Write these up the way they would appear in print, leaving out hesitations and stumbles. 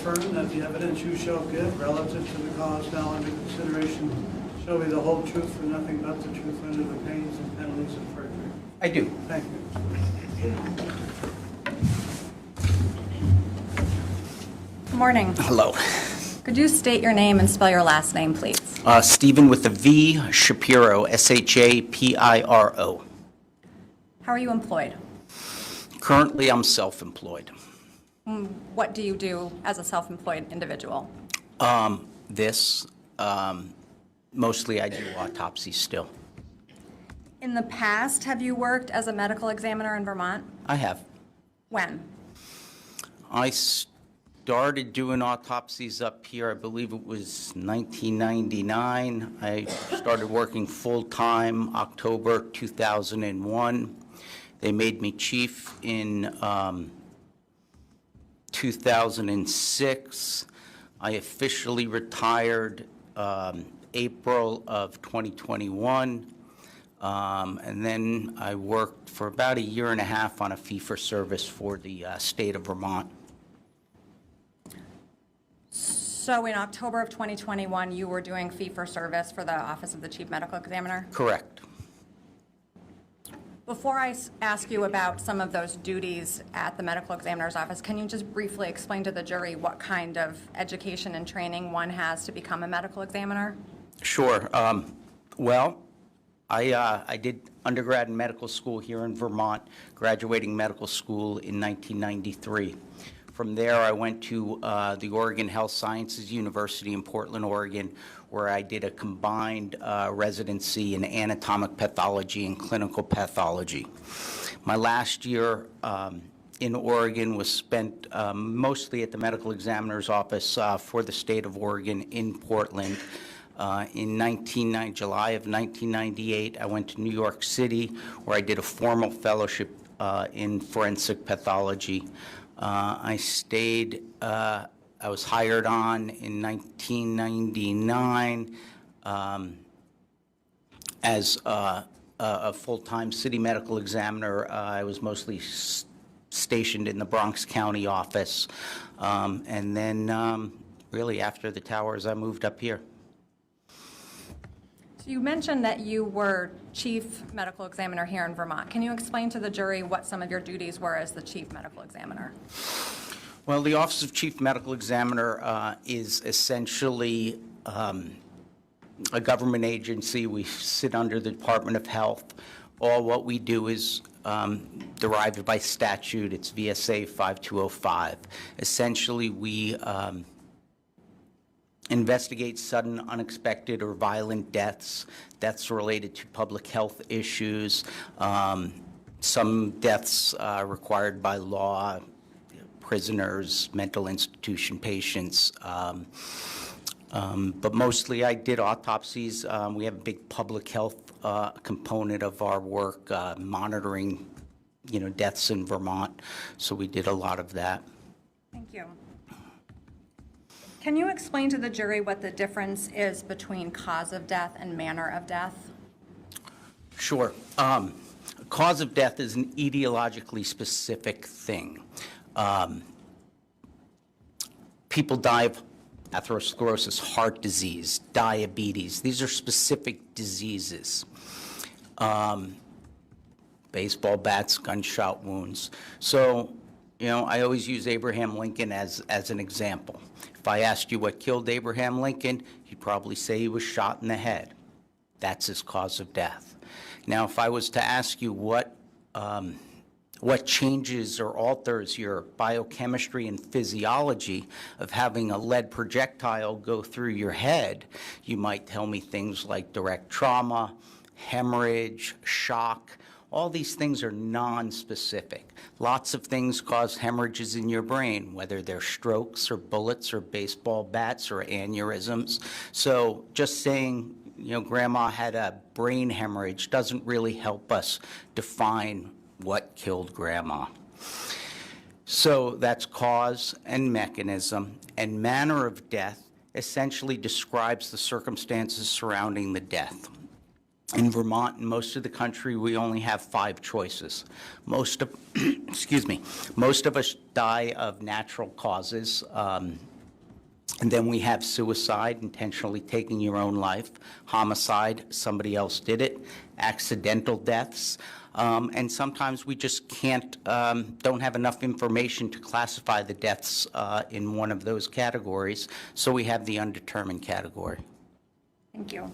affirm that the evidence you shall give relative to the cause now under consideration shall be the whole truth and nothing but the truth under the pains and penalties of perjury? I do. Thank you. Good morning. Hello. Could you state your name and spell your last name, please? Stephen with a V, Shapiro, Shapiro. How are you employed? Currently, I'm self-employed. What do you do as a self-employed individual? Mostly I do autopsy still. In the past, have you worked as a medical examiner in Vermont? I have. When? I started doing autopsies up here, I believe it was 1999. I started working full-time October 2001. They made me chief in 2006. I officially retired April of 2021. And then I worked for about a year and a half on a fee-for-service for the state of Vermont. So in October of 2021, you were doing fee-for-service for the Office of the Chief Medical Examiner? Correct. Before I ask you about some of those duties at the medical examiner's office, can you just briefly explain to the jury what kind of education and training one has to become a medical examiner? Sure. Well, I did undergrad in medical school here in Vermont, graduating medical school in 1993. From there, I went to the Oregon Health Sciences University in Portland, Oregon, where I did a combined residency in anatomic pathology and clinical pathology. My last year in Oregon was spent mostly at the medical examiner's office for the state of Oregon in Portland. In July of 1998, I went to New York City, where I did a formal fellowship in forensic pathology. I stayed, I was hired on in 1999 as a full-time city medical examiner. I was mostly stationed in the Bronx County office. And then really after the towers, I moved up here. So you mentioned that you were chief medical examiner here in Vermont. Can you explain to the jury what some of your duties were as the chief medical examiner? Well, the Office of Chief Medical Examiner is essentially a government agency. We sit under the Department of Health. All what we do is derived by statute. It's VSA 5205. Essentially, we investigate sudden, unexpected, or violent deaths, deaths related to public health issues, some deaths required by law, prisoners, mental institution patients. But mostly I did autopsies. We have a big public health component of our work, monitoring, deaths in Vermont. So we did a lot of that. Thank you. Can you explain to the jury what the difference is between cause of death and manner of death? Sure. Cause of death is an etiologically specific thing. People die of atherosclerosis, heart disease, diabetes. These are specific diseases. Baseball bats, gunshot wounds. So, I always use Abraham Lincoln as an example. If I asked you what killed Abraham Lincoln, you'd probably say he was shot in the head. That's his cause of death. Now, if I was to ask you what changes or alters your biochemistry and physiology of having a lead projectile go through your head, you might tell me things like direct trauma, hemorrhage, shock. All these things are non-specific. Lots of things cause hemorrhages in your brain, whether they're strokes or bullets or baseball bats or aneurysms. So just saying, grandma had a brain hemorrhage doesn't really help us define what killed grandma. So that's cause and mechanism, and manner of death essentially describes the circumstances surrounding the death. In Vermont and most of the country, we only have 5 choices. Most of us die of natural causes, And then we have suicide, intentionally taking your own life, homicide, somebody else did it, accidental deaths, and sometimes we just can't, don't have enough information to classify the deaths in one of those categories, so we have the undetermined category. Thank you.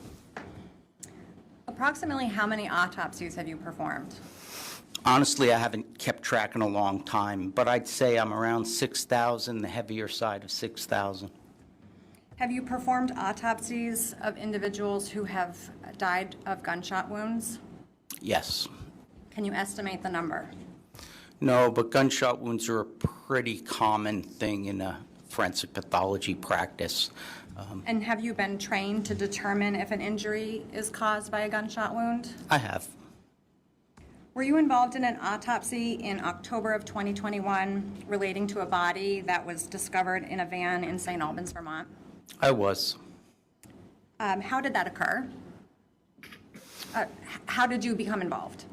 Approximately how many autopsies have you performed? Honestly, I haven't kept track in a long time, but I'd say I'm around 6,000, the heavier side of 6,000. Have you performed autopsies of individuals who have died of gunshot wounds? Yes. Can you estimate the number? No, but gunshot wounds are a pretty common thing in a forensic pathology practice. And have you been trained to determine if an injury is caused by a gunshot wound? I have. Were you involved in an autopsy in October of 2021 relating to a body that was discovered in a van in St. Albans, Vermont? I was. How did that occur? How did you become involved?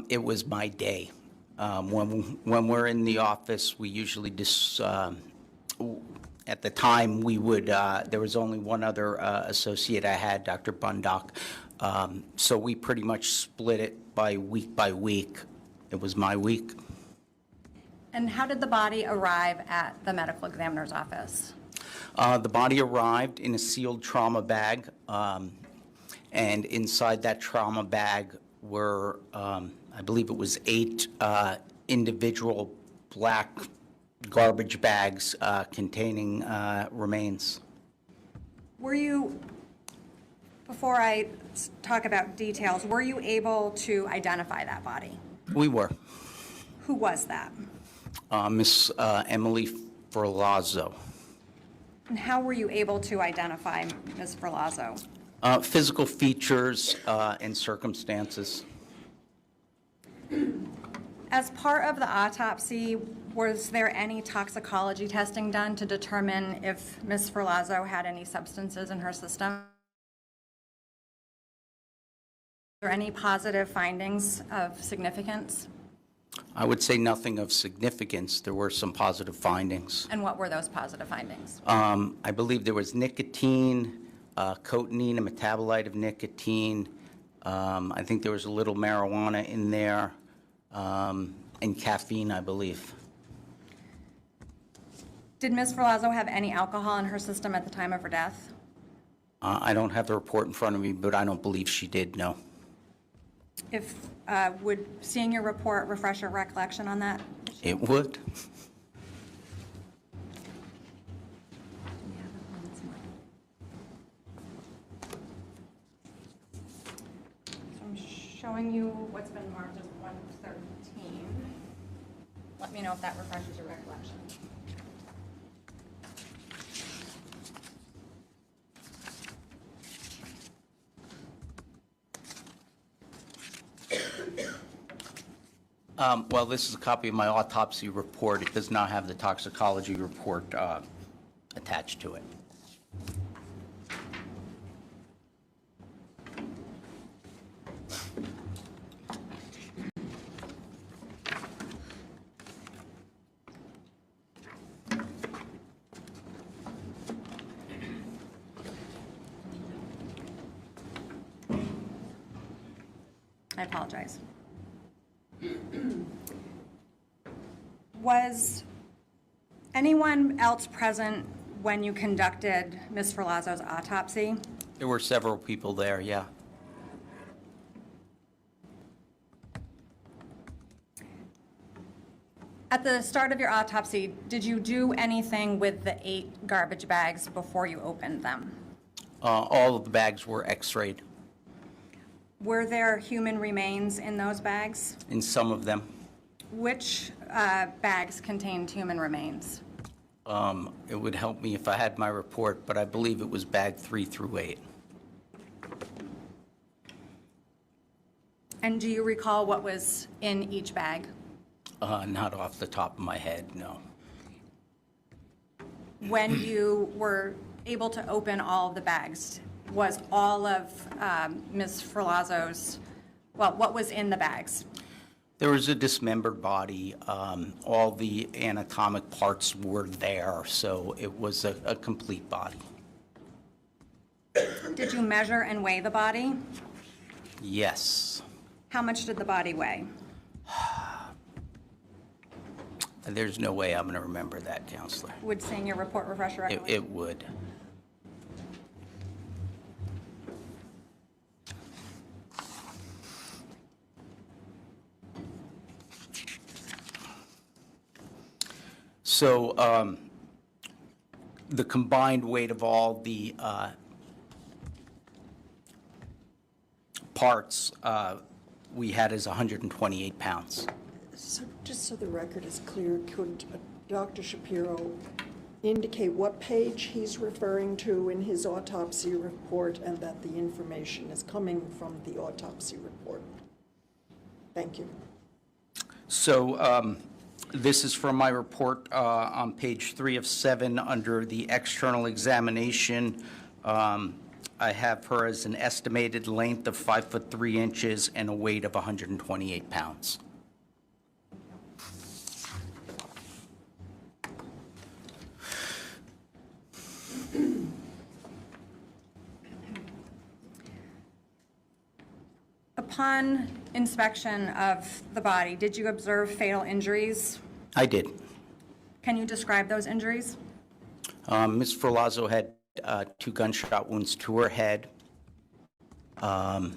It was my day. When we're in the office, we usually just, at the time, we would, there was only one other associate I had, Dr. Bundock. So we pretty much split it by week. It was my week. And how did the body arrive at the medical examiner's office? The body arrived in a sealed trauma bag, and inside that trauma bag were, I believe it was 8 individual black garbage bags containing remains. Were you, before I talk about details, were you able to identify that body? We were. Who was that? Miss Emily Ferlazzo. And how were you able to identify Ms. Ferlazzo? Physical features and circumstances. As part of the autopsy, was there any toxicology testing done to determine if Ms. Ferlazzo had any substances in her system? Were there any positive findings of significance? I would say nothing of significance. There were some positive findings. And what were those positive findings? I believe there was nicotine, cotinine, a metabolite of nicotine. I think there was a little marijuana in there, and caffeine, I believe. Did Ms. Ferlazzo have any alcohol in her system at the time of her death? I don't have the report in front of me, but I don't believe she did, no. If, would seeing your report refresh your recollection on that? It would. So I'm showing you what's been marked as 113. Let me know if that refreshes your recollection. Well, this is a copy of my autopsy report. It does not have the toxicology report attached to it. I apologize. Was anyone else present when you conducted Ms. Ferlazzo's autopsy? There were several people there, yeah. At the start of your autopsy, did you do anything with the 8 garbage bags before you opened them? All of the bags were x-rayed, Were there human remains in those bags? in some of them. Which bags contained human remains? It would help me if I had my report, but I believe it was bag 3 through 8. And do you recall what was in each bag? Not off the top of my head, no. When you were able to open all of the bags, was all of Ms. Ferlazzo's, well, what was in the bags? There was a dismembered body. All the anatomic parts were there, so it was a complete body. Did you measure and weigh the body? Yes. How much did the body weigh? There's no way I'm going to remember that, Counselor. Would seeing your report refresh your recollection? It would. So the combined weight of all the parts we had is 128 pounds. So just so the record is clear, could Dr. Shapiro indicate what page he's referring to in his autopsy report and that the information is coming from the autopsy report? Thank you. So this is from my report on page 3 of 7 under the external examination. I have her as an estimated length of 5 foot 3 inches and a weight of 128 pounds. Upon inspection of the body, did you observe fatal injuries? I did. Can you describe those injuries? Ms. Ferlazzo had 2 gunshot wounds to her head. The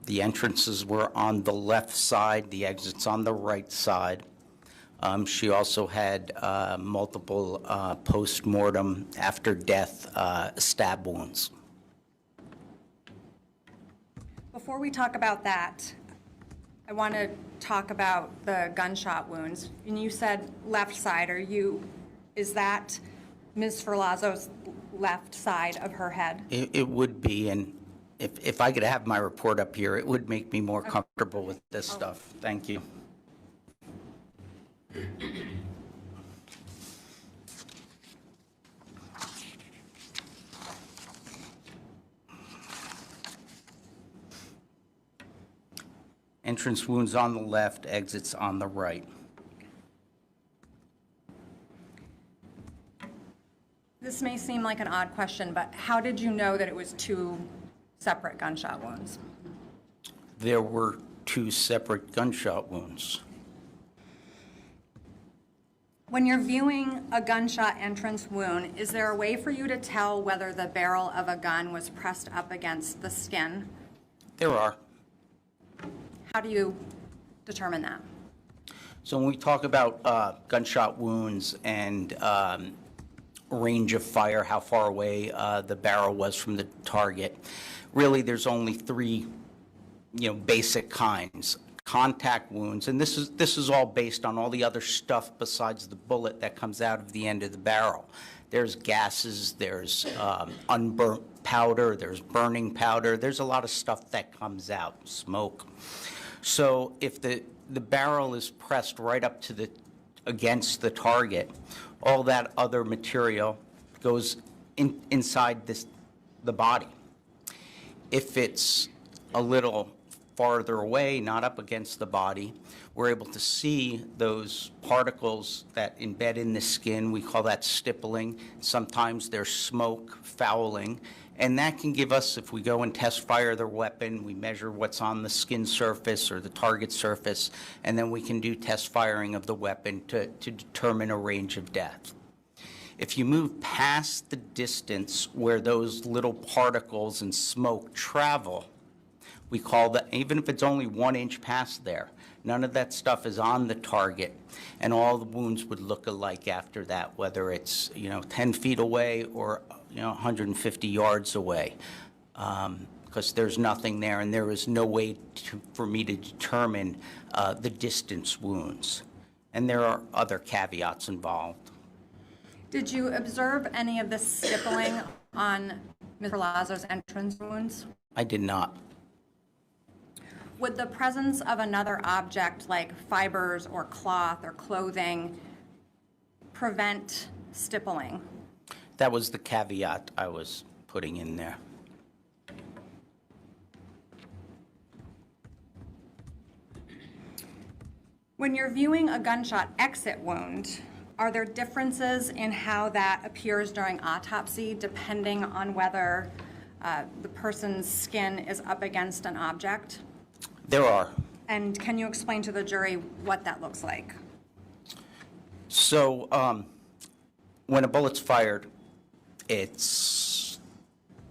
entrances were on the left side, the exits on the right side. She also had multiple post-mortem, after death, stab wounds. Before we talk about that, I want to talk about the gunshot wounds. And you said left side. Is that Ms. Ferlazzo's left side of her head? It would be, and if I could have my report up here, it would make me more comfortable with this stuff. Thank you. Entrance wounds on the left, exits on the right. This may seem like an odd question, but how did you know that it was 2 separate gunshot wounds? There were 2 separate gunshot wounds. When you're viewing a gunshot entrance wound, is there a way for you to tell whether the barrel of a gun was pressed up against the skin? There are. How do you determine that? So when we talk about gunshot wounds and range of fire, how far away the barrel was from the target, really there's only 3, basic kinds. Contact wounds, and this is all based on all the other stuff besides the bullet that comes out of the end of the barrel. There's gases, there's unburnt powder, there's burning powder, there's a lot of stuff that comes out, smoke. So if the barrel is pressed right up to against the target, all that other material goes inside the body. If it's a little farther away, not up against the body, we're able to see those particles that embed in the skin. We call that stippling. Sometimes there's smoke, fouling, and that can give us, if we go and test fire the weapon, we measure what's on the skin surface or the target surface, and then we can do test firing of the weapon to determine a range of death. If you move past the distance where those little particles and smoke travel, we call that, even if it's only 1 inch past there, none of that stuff is on the target, and all the wounds would look alike after that, whether it's 10 feet away or 150 yards away, because there's nothing there, and there is no way for me to determine the distance wounds, and there are other caveats involved. Did you observe any of the stippling on Ms. Ferlazzo's entrance wounds? I did not. Would the presence of another object like fibers or cloth or clothing prevent stippling? That was the caveat I was putting in there. When you're viewing a gunshot exit wound, are there differences in how that appears during autopsy depending on whether the person's skin is up against an object? There are. And can you explain to the jury what that looks like? So when a bullet's fired, it's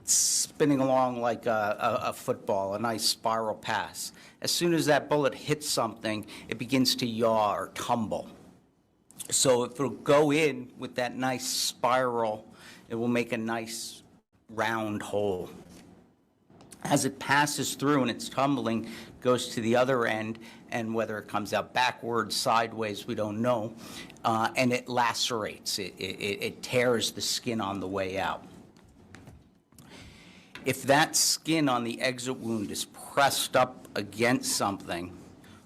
spinning along like a football, a nice spiral pass. As soon as that bullet hits something, it begins to yaw or tumble. So if it'll go in with that nice spiral, it will make a nice round hole. As it passes through and it's tumbling, goes to the other end, and whether it comes out backwards, sideways, we don't know, and it lacerates. It tears the skin on the way out. If that skin on the exit wound is pressed up against something,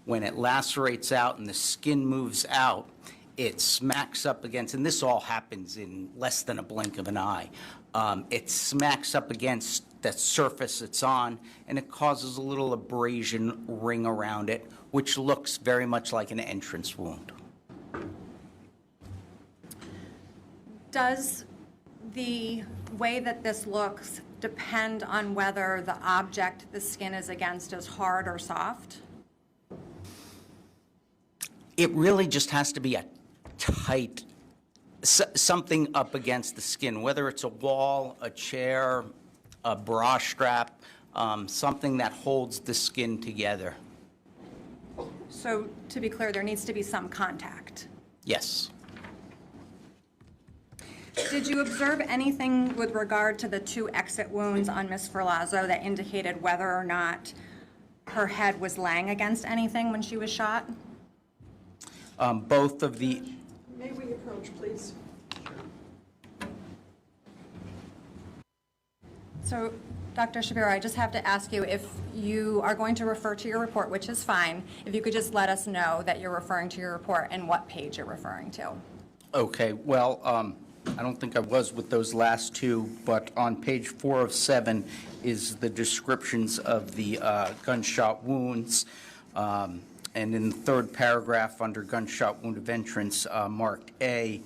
when it lacerates out and the skin moves out, it smacks up against, and this all happens in less than a blink of an eye, it smacks up against the surface it's on, and it causes a little abrasion ring around it, which looks very much like an entrance wound. Does the way that this looks depend on whether the object the skin is against is hard or soft? It really just has to be a tight, something up against the skin, whether it's a wall, a chair, a bra strap, something that holds the skin together. So to be clear, there needs to be some contact. Yes. Did you observe anything with regard to the 2 exit wounds on Miss Ferlazzo that indicated whether or not her head was laying against anything when she was shot? Both of the, May we approach, please? So, Dr. Shapiro, I just have to ask you, if you are going to refer to your report, which is fine, if you could just let us know that you're referring to your report and what page you're referring to. okay, well, I don't think I was with those last 2, but on page 4 of 7 is the descriptions of the gunshot wounds. And in the 3rd paragraph under gunshot wound of entrance, marked A,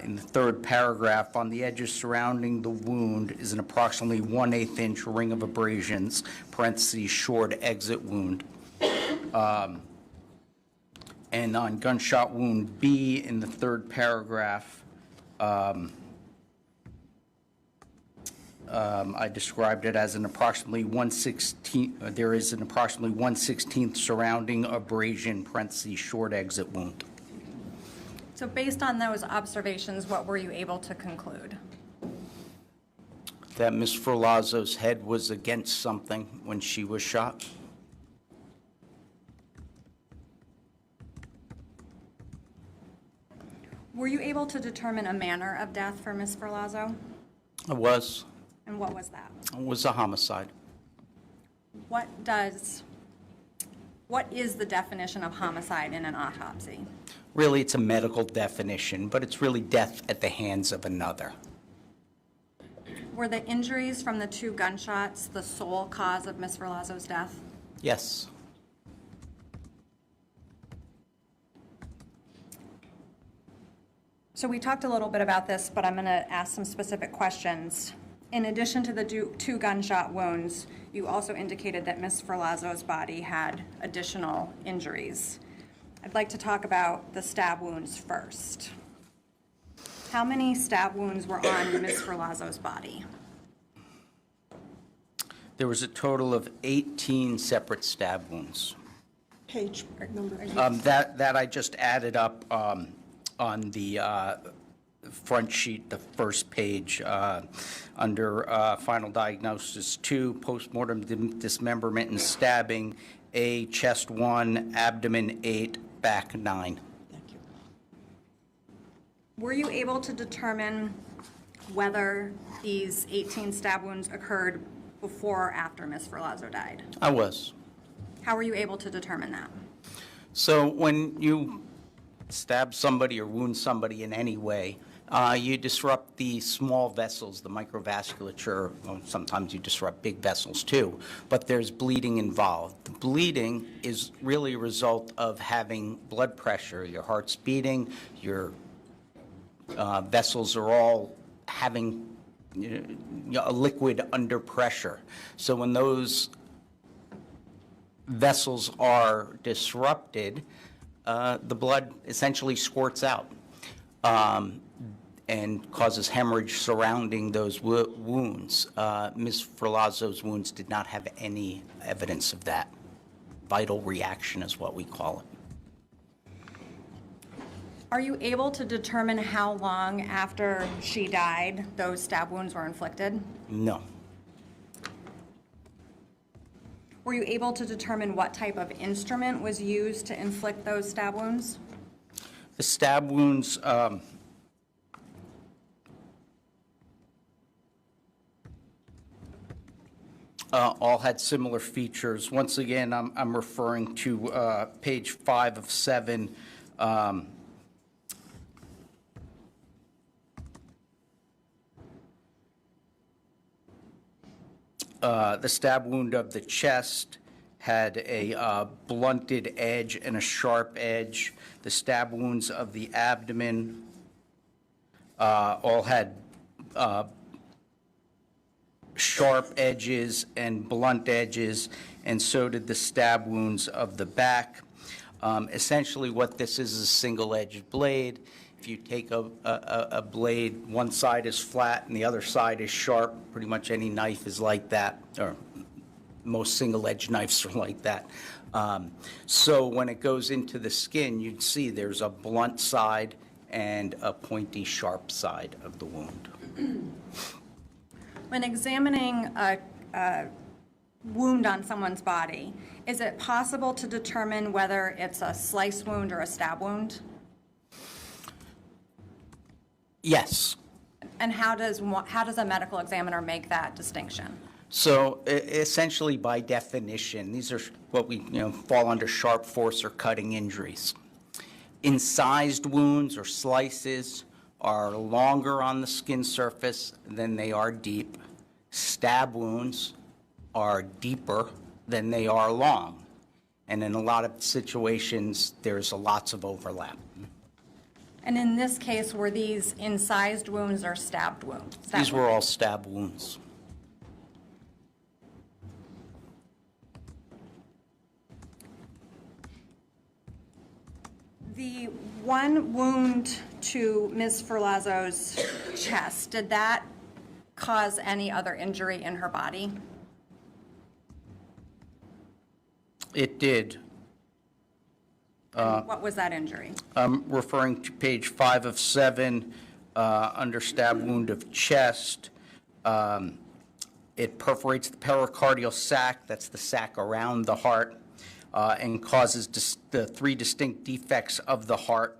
in the 3rd paragraph, on the edges surrounding the wound is an approximately 1/8 inch ring of abrasions, parentheses, short exit wound. And on gunshot wound B in the 3rd paragraph, I described it as an approximately 1/16, there is an approximately 1/16 surrounding abrasion, parentheses, short exit wound. So based on those observations, what were you able to conclude? That Miss Ferlazzo's head was against something when she was shot. Were you able to determine a manner of death for Miss Ferlazzo? It was. And what was that? It was a homicide. What is the definition of homicide in an autopsy? Really, it's a medical definition, but it's really death at the hands of another. Were the injuries from the 2 gunshots the sole cause of Miss Ferlazzo's death? Yes. So we talked a little bit about this, but I'm going to ask some specific questions. In addition to the 2 gunshot wounds, you also indicated that Miss Ferlazzo's body had additional injuries. I'd like to talk about the stab wounds first. How many stab wounds were on Miss Ferlazzo's body? There was a total of 18 separate stab wounds. Page number. That I just added up on the front sheet, the first page, under final diagnosis 2, postmortem dismemberment and stabbing, A, chest 1, abdomen 8, back 9. Thank you. Were you able to determine whether these 18 stab wounds occurred before or after Miss Ferlazzo died? I was. How were you able to determine that? So when you stab somebody or wound somebody in any way, You disrupt the small vessels, the microvasculature. Well, sometimes you disrupt big vessels too, but there's bleeding involved. The bleeding is really a result of having blood pressure. Your heart's beating, your vessels are all having a liquid under pressure. So when those vessels are disrupted, the blood essentially squirts out. And causes hemorrhage surrounding those wounds. Ms. Ferlazzo's wounds did not have any evidence of that. Vital reaction is what we call it. Are you able to determine how long after she died those stab wounds were inflicted? No. Were you able to determine what type of instrument was used to inflict those stab wounds? The stab wounds, all had similar features. Once again, I'm referring to page 5 of 7. The stab wound of the chest had a blunted edge and a sharp edge. The stab wounds of the abdomen all had sharp edges and blunt edges, and so did the stab wounds of the back. Essentially what this is a single-edged blade. If you take a blade, one side is flat and the other side is sharp. Pretty much any knife is like that, or most single-edged knives are like that. So when it goes into the skin, you'd see there's a blunt side and a pointy, sharp side of the wound. When examining a wound on someone's body, is it possible to determine whether it's a slice wound or a stab wound? Yes. And how does a medical examiner make that distinction? So essentially, by definition, these are what we fall under sharp force or cutting injuries. Incised wounds or slices are longer on the skin surface than they are deep. Stab wounds are deeper than they are long. And in a lot of situations, there's lots of overlap. And in this case, were these incised wounds or stabbed wounds? These were all stab wounds. The one wound to Ms. Ferlazzo's chest, did that cause any other injury in her body? It did. What was that injury? I'm referring to page 5 of 7, under stab wound of chest. It perforates the pericardial sac, that's the sac around the heart, and causes the 3 distinct defects of the heart.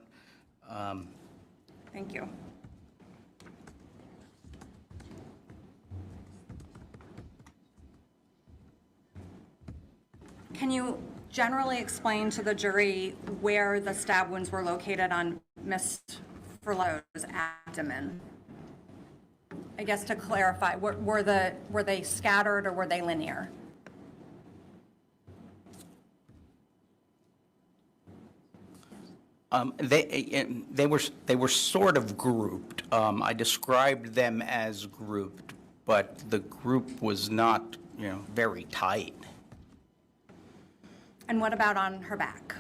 Thank you. Can you generally explain to the jury where the stab wounds were located on Ms. Ferlazzo's abdomen? I guess to clarify, were they scattered or were they linear? They were sort of grouped. I described them as grouped, but the group was not, very tight. And what about on her back?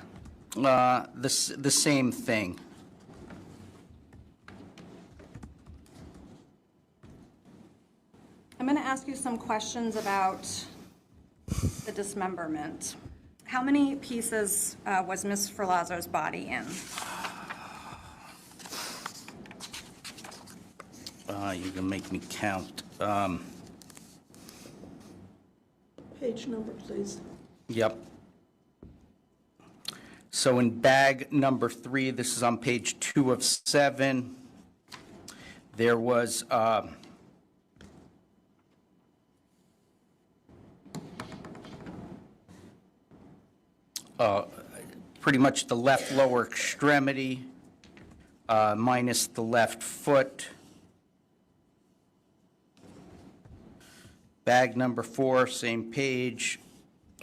The same thing. I'm going to ask you some questions about the dismemberment. How many pieces was Ms. Ferlazzo's body in? You can make me count. Page number, please. Yep. So in bag number 3, this is on page 2 of 7, there was pretty much the left lower extremity minus the left foot. Bag number 4, same page,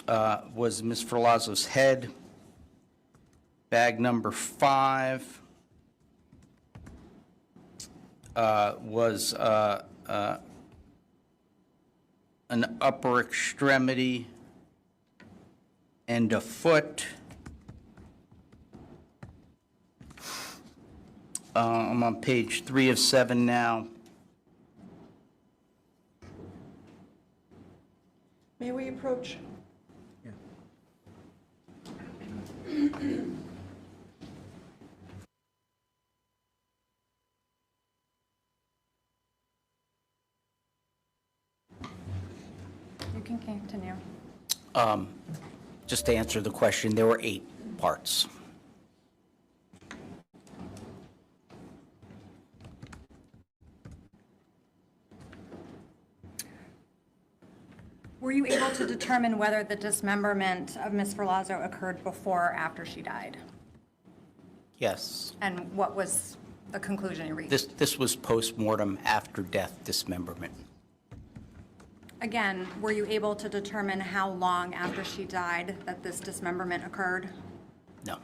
was Ms. Ferlazzo's head. Bag number 5 was an upper extremity and a foot. I'm on page 3 of 7 now. May we approach? You can continue. Just to answer the question, there were 8 parts. Were you able to determine whether the dismemberment of Ms. Ferlazzo occurred before or after she died? Yes. And what was the conclusion you reached? This was post-mortem after death dismemberment. Again, were you able to determine how long after she died that this dismemberment occurred? No.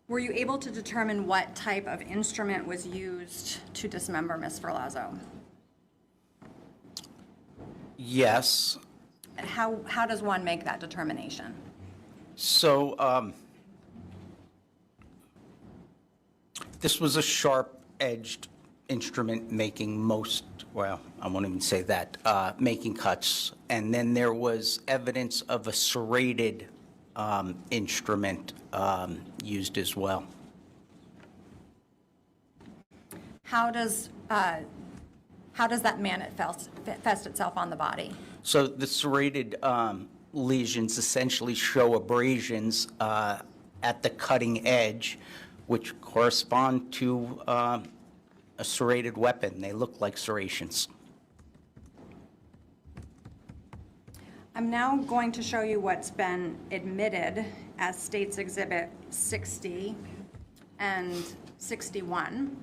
Were you able to determine what type of instrument was used to dismember Ms. Ferlazzo? Yes. How does one make that determination? So this was a sharp-edged instrument making well, I won't even say that, making cuts. And then there was evidence of a serrated instrument used as well. How does that manifest itself on the body? So the serrated lesions essentially show abrasions at the cutting edge, which correspond to a serrated weapon. They look like serrations. I'm now going to show you what's been admitted as States Exhibit 60 and 61.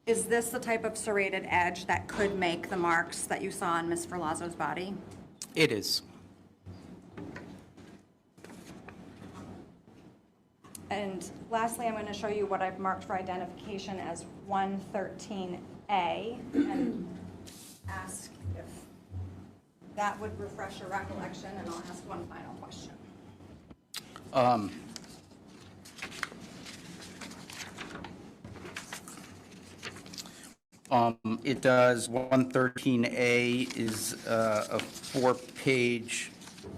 Is this the type of serrated edge that could make the marks that you saw on Ms. Ferlazzo's body? It is. And lastly, I'm going to show you what I've marked for identification as 113A and ask if that would refresh your recollection, and I'll ask one final question. It does. 113A is a 4-page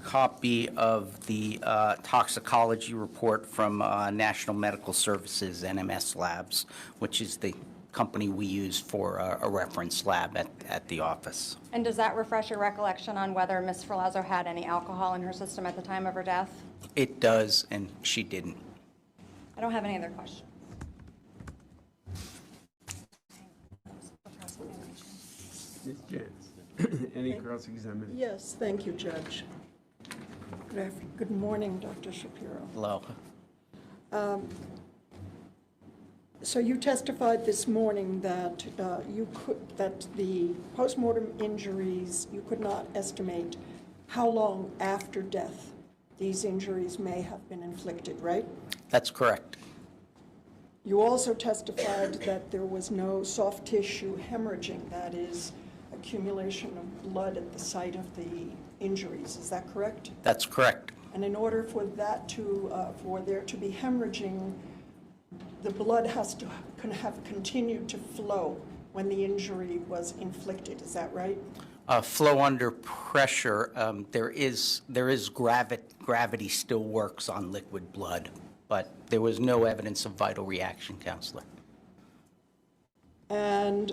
copy of the toxicology report from National Medical Services, NMS Labs, which is the company we use for a reference lab at the office. And does that refresh your recollection on whether Ms. Ferlazzo had any alcohol in her system at the time of her death? It does, and she didn't. I don't have any other questions. Ms. Jantz, any cross-examination? Yes, thank you, Judge. Good morning, Dr. Shapiro. Hello. So you testified this morning that that the postmortem injuries, you could not estimate how long after death these injuries may have been inflicted, right? That's correct. You also testified that there was no soft tissue hemorrhaging, that is, accumulation of blood at the site of the injuries. Is that correct? That's correct. And in order for that to, for there to be hemorrhaging, the blood has to have continued to flow when the injury was inflicted. Is that right? Flow under pressure, there is gravity still works on liquid blood, but there was no evidence of vital reaction, Counselor. And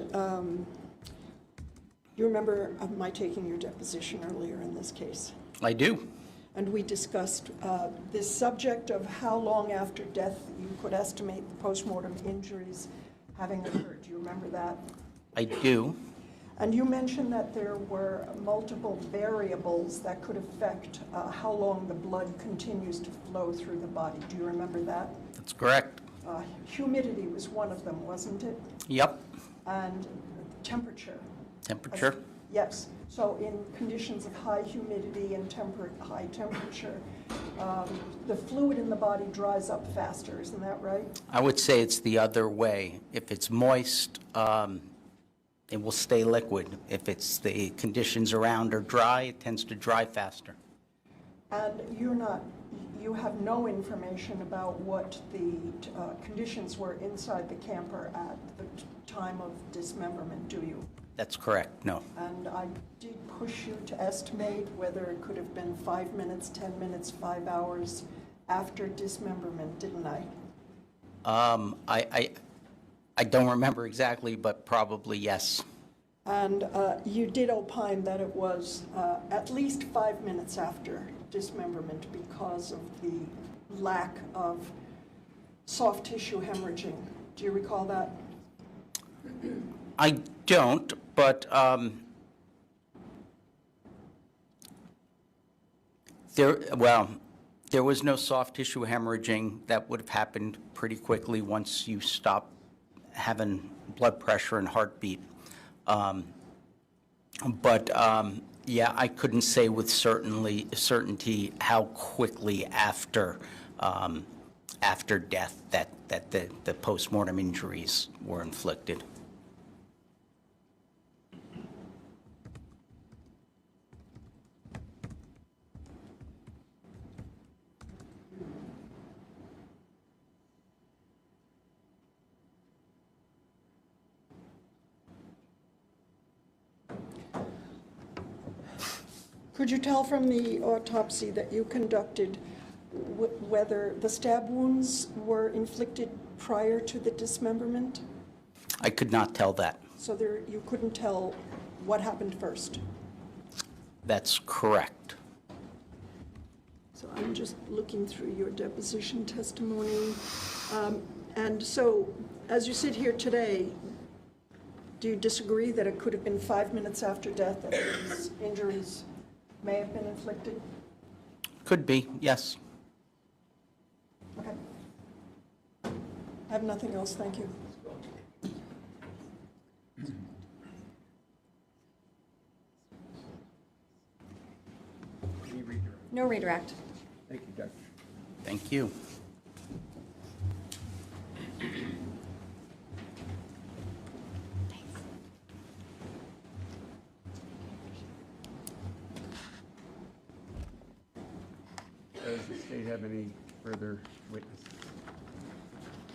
you remember my taking your deposition earlier in this case? I do. And we discussed this subject of how long after death you could estimate the postmortem injuries having occurred. Do you remember that? I do. And you mentioned that there were multiple variables that could affect how long the blood continues to flow through the body. Do you remember that? That's correct. Humidity was one of them, wasn't it? Yep. And temperature. Temperature? Yes. So in conditions of high humidity and high temperature, the fluid in the body dries up faster. Isn't that right? I would say it's the other way. If it's moist, it will stay liquid. If it's the conditions around are dry, it tends to dry faster. And you have no information about what the conditions were inside the camper at the time of dismemberment, do you? That's correct, no. And I did push you to estimate whether it could have been 5 minutes, 10 minutes, 5 hours after dismemberment, didn't I? I don't remember exactly, but probably yes. And you did opine that it was at least 5 minutes after dismemberment because of the lack of soft tissue hemorrhaging. Do you recall that? I don't, but there was no soft tissue hemorrhaging. That would have happened pretty quickly once you stop having blood pressure and heartbeat. Yeah, I couldn't say with certainty how quickly after death that the postmortem injuries were inflicted. Could you tell from the autopsy that you conducted whether the stab wounds were inflicted prior to the dismemberment? I could not tell that. So you couldn't tell what happened first? That's correct. So I'm just looking through your deposition testimony. And so, as you sit here today, do you disagree that it could have been 5 minutes after death that these injuries may have been inflicted? Could be, yes. Okay. I have nothing else, thank you. Any redirect? No redirect. Thank you, Doctor. Thank you. Does the state have any further witnesses?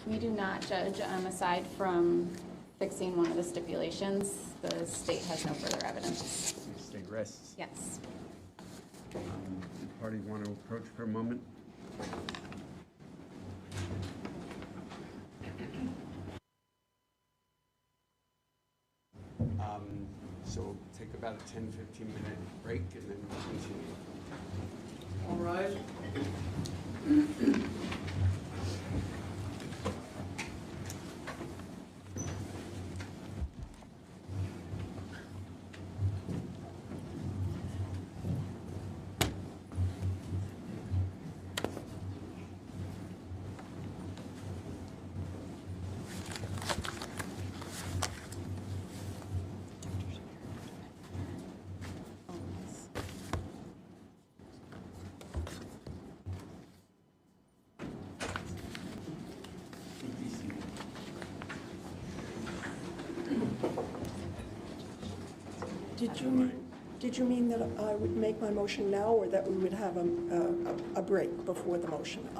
We do not, Judge. Aside from fixing one of the stipulations, the state has no further evidence. The state rests. Yes. The parties want to approach for a moment? So take about a 10, 15-minute break and then we'll continue. All rise. Did you mean that I would make my motion now, or that we would have a break before the motion?